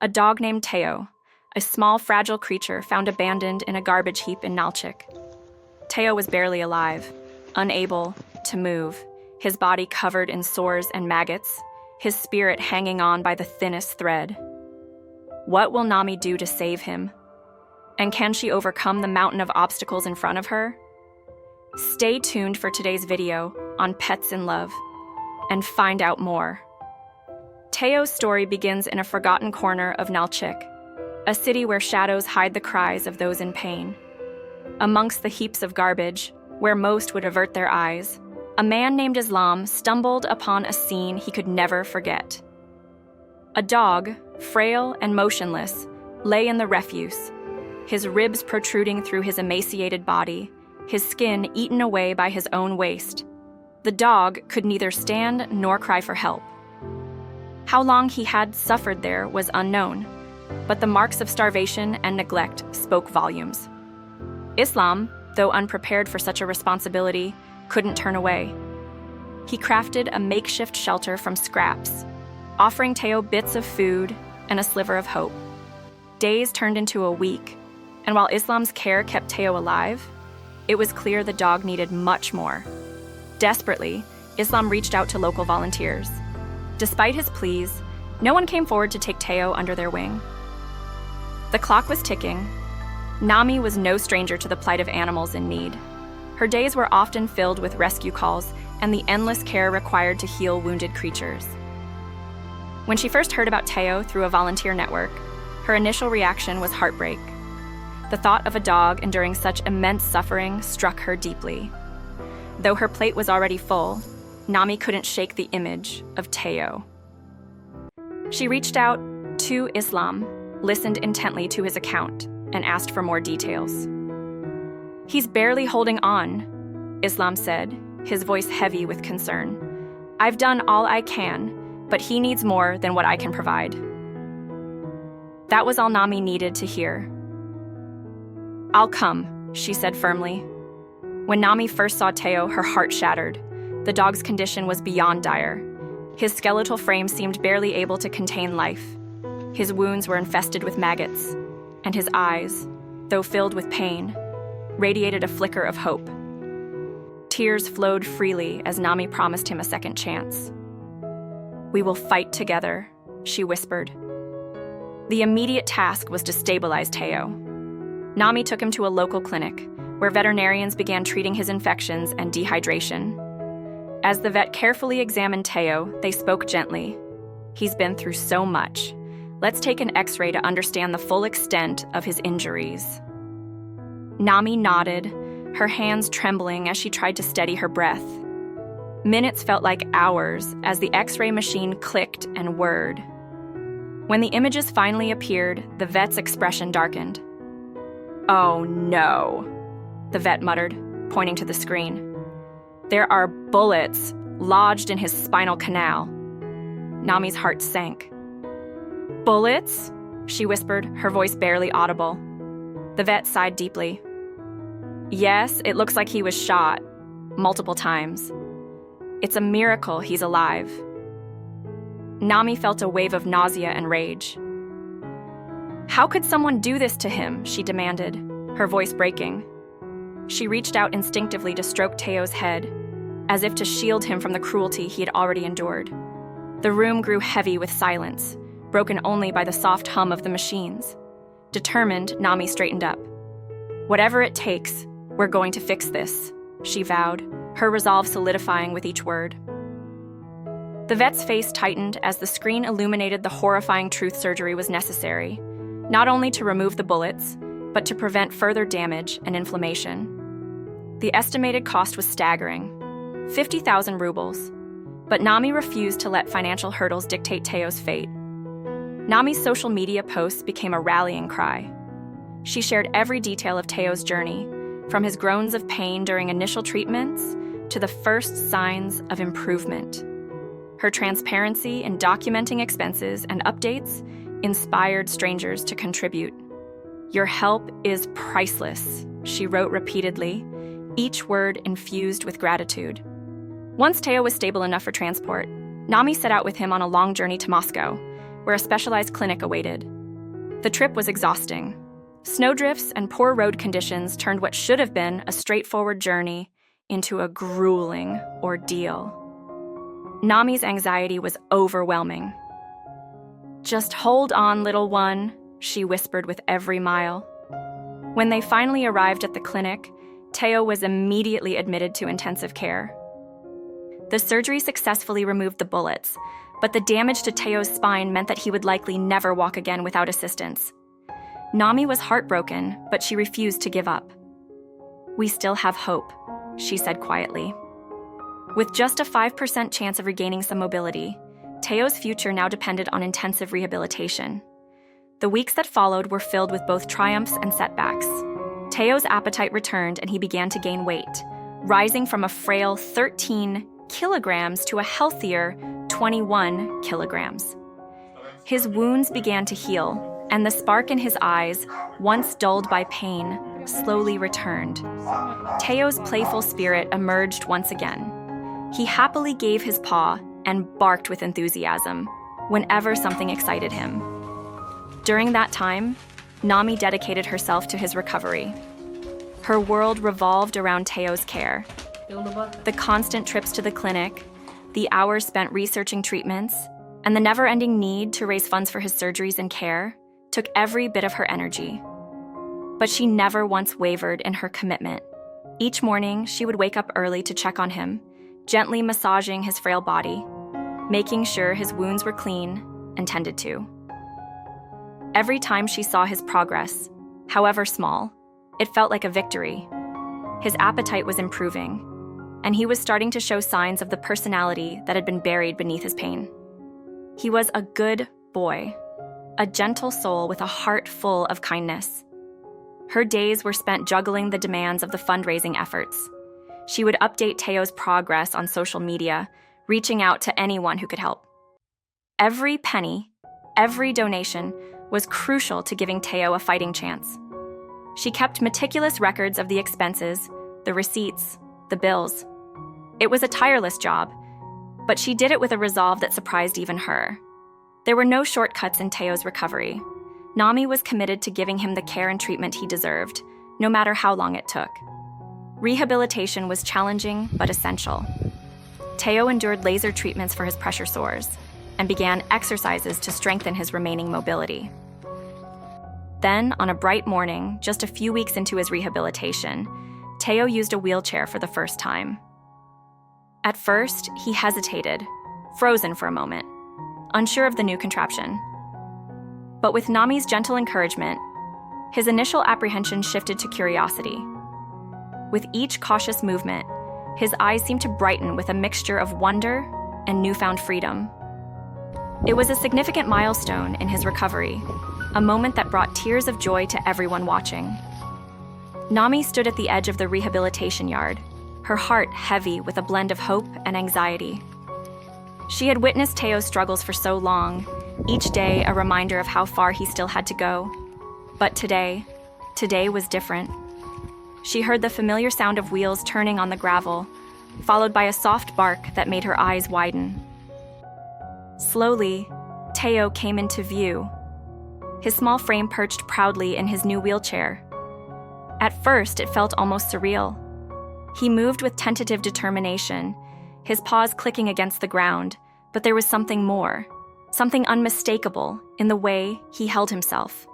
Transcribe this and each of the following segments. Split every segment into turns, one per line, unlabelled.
A dog named Teo, a small, fragile creature found abandoned in a garbage heap in Nalchik. Teo was barely alive, unable to move, his body covered in sores and maggots, his spirit hanging on by the thinnest thread. What will Nami do to save him? And can she overcome the mountain of obstacles in front of her? Stay tuned for today's video on pets in love and find out more. Teo's story begins in a forgotten corner of Nalchik, a city where shadows hide the cries of those in pain. Amongst the heaps of garbage, where most would avert their eyes, a man named Islam stumbled upon a scene he could never forget. A dog, frail and motionless, lay in the refuse, his ribs protruding through his emaciated body, his skin eaten away by his own waste. The dog could neither stand nor cry for help. How long he had suffered there was unknown, but the marks of starvation and neglect spoke volumes. Islam, though unprepared for such a responsibility, couldn't turn away. He crafted a makeshift shelter from scraps, offering Teo bits of food and a sliver of hope. Days turned into a week, and while Islam's care kept Teo alive, it was clear the dog needed much more. Desperately, Islam reached out to local volunteers. Despite his pleas, no one came forward to take Teo under their wing. The clock was ticking. Nami was no stranger to the plight of animals in need. Her days were often filled with rescue calls and the endless care required to heal wounded creatures. When she first heard about Teo through a volunteer network, her initial reaction was heartbreak. The thought of a dog enduring such immense suffering struck her deeply. Though her plate was already full, Nami couldn't shake the image of Teo. She reached out to Islam, listened intently to his account, and asked for more details. "He's barely holding on," Islam said, his voice heavy with concern. "I've done all I can, but he needs more than what I can provide." That was all Nami needed to hear. "I'll come," she said firmly. When Nami first saw Teo, her heart shattered. The dog's condition was beyond dire. His skeletal frame seemed barely able to contain life. His wounds were infested with maggots, and his eyes, though filled with pain, radiated a flicker of hope. Tears flowed freely as Nami promised him a second chance. "We will fight together," she whispered. The immediate task was to stabilize Teo. Nami took him to a local clinic, where veterinarians began treating his infections and dehydration. As the vet carefully examined Teo, they spoke gently. "He's been through so much. Let's take an X-ray to understand the full extent of his injuries." Nami nodded, her hands trembling as she tried to steady her breath. Minutes felt like hours as the X-ray machine clicked and whirred. When the images finally appeared, the vet's expression darkened. "Oh no," the vet muttered, pointing to the screen. "There are bullets lodged in his spinal canal." Nami's heart sank. "Bullets?" she whispered, her voice barely audible. The vet sighed deeply. "Yes, it looks like he was shot, multiple times. It's a miracle he's alive." Nami felt a wave of nausea and rage. "How could someone do this to him?" she demanded, her voice breaking. She reached out instinctively to stroke Teo's head, as if to shield him from the cruelty he had already endured. The room grew heavy with silence, broken only by the soft hum of the machines. Determined, Nami straightened up. "Whatever it takes, we're going to fix this," she vowed, her resolve solidifying with each word. The vet's face tightened as the screen illuminated the horrifying truth surgery was necessary, not only to remove the bullets, but to prevent further damage and inflammation. The estimated cost was staggering, 50,000 rubles, but Nami refused to let financial hurdles dictate Teo's fate. Nami's social media posts became a rallying cry. She shared every detail of Teo's journey, from his groans of pain during initial treatments to the first signs of improvement. Her transparency in documenting expenses and updates inspired strangers to contribute. "Your help is priceless," she wrote repeatedly, each word infused with gratitude. Once Teo was stable enough for transport, Nami set out with him on a long journey to Moscow, where a specialized clinic awaited. The trip was exhausting. Snowdrifts and poor road conditions turned what should have been a straightforward journey into a grueling ordeal. Nami's anxiety was overwhelming. "Just hold on, little one," she whispered with every mile. When they finally arrived at the clinic, Teo was immediately admitted to intensive care. The surgery successfully removed the bullets, but the damage to Teo's spine meant that he would likely never walk again without assistance. Nami was heartbroken, but she refused to give up. "We still have hope," she said quietly. With just a 5% chance of regaining some mobility, Teo's future now depended on intensive rehabilitation. The weeks that followed were filled with both triumphs and setbacks. Teo's appetite returned and he began to gain weight, rising from a frail 13 kilograms to a healthier 21 kilograms. His wounds began to heal, and the spark in his eyes, once dulled by pain, slowly returned. Teo's playful spirit emerged once again. He happily gave his paw and barked with enthusiasm whenever something excited him. During that time, Nami dedicated herself to his recovery. Her world revolved around Teo's care. The constant trips to the clinic, the hours spent researching treatments, and the never-ending need to raise funds for his surgeries and care took every bit of her energy. But she never once wavered in her commitment. Each morning, she would wake up early to check on him, gently massaging his frail body, making sure his wounds were clean and tended to. Every time she saw his progress, however small, it felt like a victory. His appetite was improving, and he was starting to show signs of the personality that had been buried beneath his pain. He was a good boy, a gentle soul with a heart full of kindness. Her days were spent juggling the demands of the fundraising efforts. She would update Teo's progress on social media, reaching out to anyone who could help. Every penny, every donation was crucial to giving Teo a fighting chance. She kept meticulous records of the expenses, the receipts, the bills. It was a tireless job, but she did it with a resolve that surprised even her. There were no shortcuts in Teo's recovery. Nami was committed to giving him the care and treatment he deserved, no matter how long it took. Rehabilitation was challenging but essential. Teo endured laser treatments for his pressure sores and began exercises to strengthen his remaining mobility. Then, on a bright morning, just a few weeks into his rehabilitation, Teo used a wheelchair for the first time. At first, he hesitated, frozen for a moment, unsure of the new contraption. But with Nami's gentle encouragement, his initial apprehension shifted to curiosity. With each cautious movement, his eyes seemed to brighten with a mixture of wonder and newfound freedom. It was a significant milestone in his recovery, a moment that brought tears of joy to everyone watching. Nami stood at the edge of the rehabilitation yard, her heart heavy with a blend of hope and anxiety. She had witnessed Teo's struggles for so long, each day a reminder of how far he still had to go. But today was different. She heard the familiar sound of wheels turning on the gravel, followed by a soft bark that made her eyes widen. Slowly, Teo came into view, his small frame perched proudly in his new wheelchair. At first, it felt almost surreal. He moved with tentative determination, his paws clicking against the ground, but there was something more, something unmistakable in the way he held himself.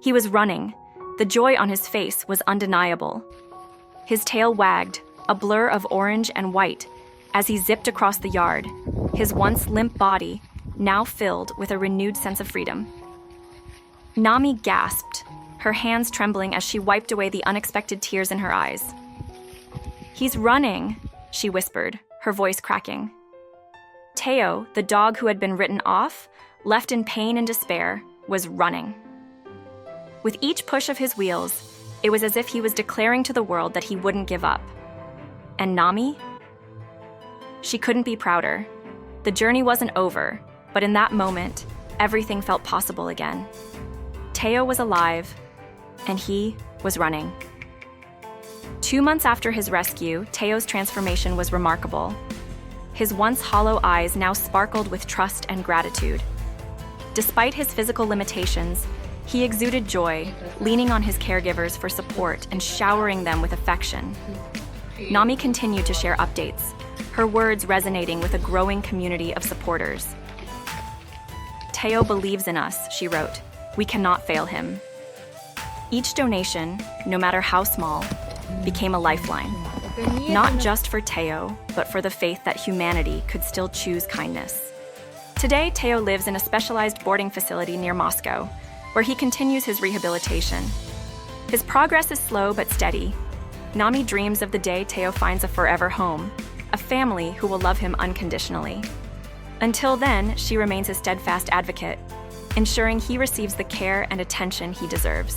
He was running. The joy on his face was undeniable. His tail wagged, a blur of orange and white, as he zipped across the yard, his once limp body now filled with a renewed sense of freedom. Nami gasped, her hands trembling as she wiped away the unexpected tears in her eyes. "He's running," she whispered, her voice cracking. Teo, the dog who had been written off, left in pain and despair, was running. With each push of his wheels, it was as if he was declaring to the world that he wouldn't give up. And Nami? She couldn't be prouder. The journey wasn't over, but in that moment, everything felt possible again. Teo was alive, and he was running. 2 months after his rescue, Teo's transformation was remarkable. His once hollow eyes now sparkled with trust and gratitude. Despite his physical limitations, he exuded joy, leaning on his caregivers for support and showering them with affection. Nami continued to share updates, her words resonating with a growing community of supporters. "Teo believes in us," she wrote. "We cannot fail him." Each donation, no matter how small, became a lifeline, not just for Teo, but for the faith that humanity could still choose kindness. Today, Teo lives in a specialized boarding facility near Moscow, where he continues his rehabilitation. His progress is slow but steady. Nami dreams of the day Teo finds a forever home, a family who will love him unconditionally. Until then, she remains his steadfast advocate, ensuring he receives the care and attention he deserves.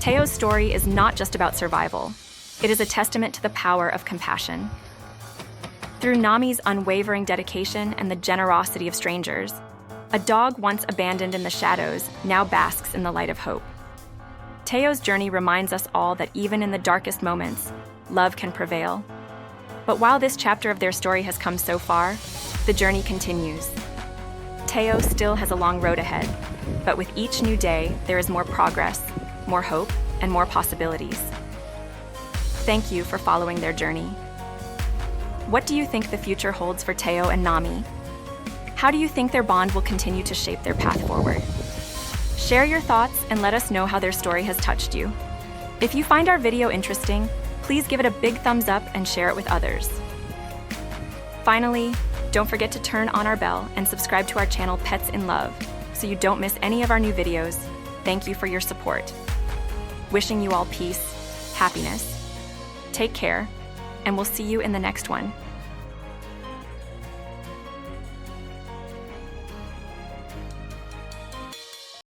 Teo's story is not just about survival. It is a testament to the power of compassion. Through Nami's unwavering dedication and the generosity of strangers, a dog once abandoned in the shadows now basks in the light of hope. Teo's journey reminds us all that even in the darkest moments, love can prevail. But while this chapter of their story has come so far, the journey continues. Teo still has a long road ahead, but with each new day, there is more progress, more hope, and more possibilities. Thank you for following their journey. What do you think the future holds for Teo and Nami? How do you think their bond will continue to shape their path forward? Share your thoughts and let us know how their story has touched you. If you find our video interesting, please give it a big thumbs up and share it with others. Finally, don't forget to turn on our bell and subscribe to our channel Pets in Love so you don't miss any of our new videos. Thank you for your support. Wishing you all peace, happiness. Take care, and we'll see you in the next one.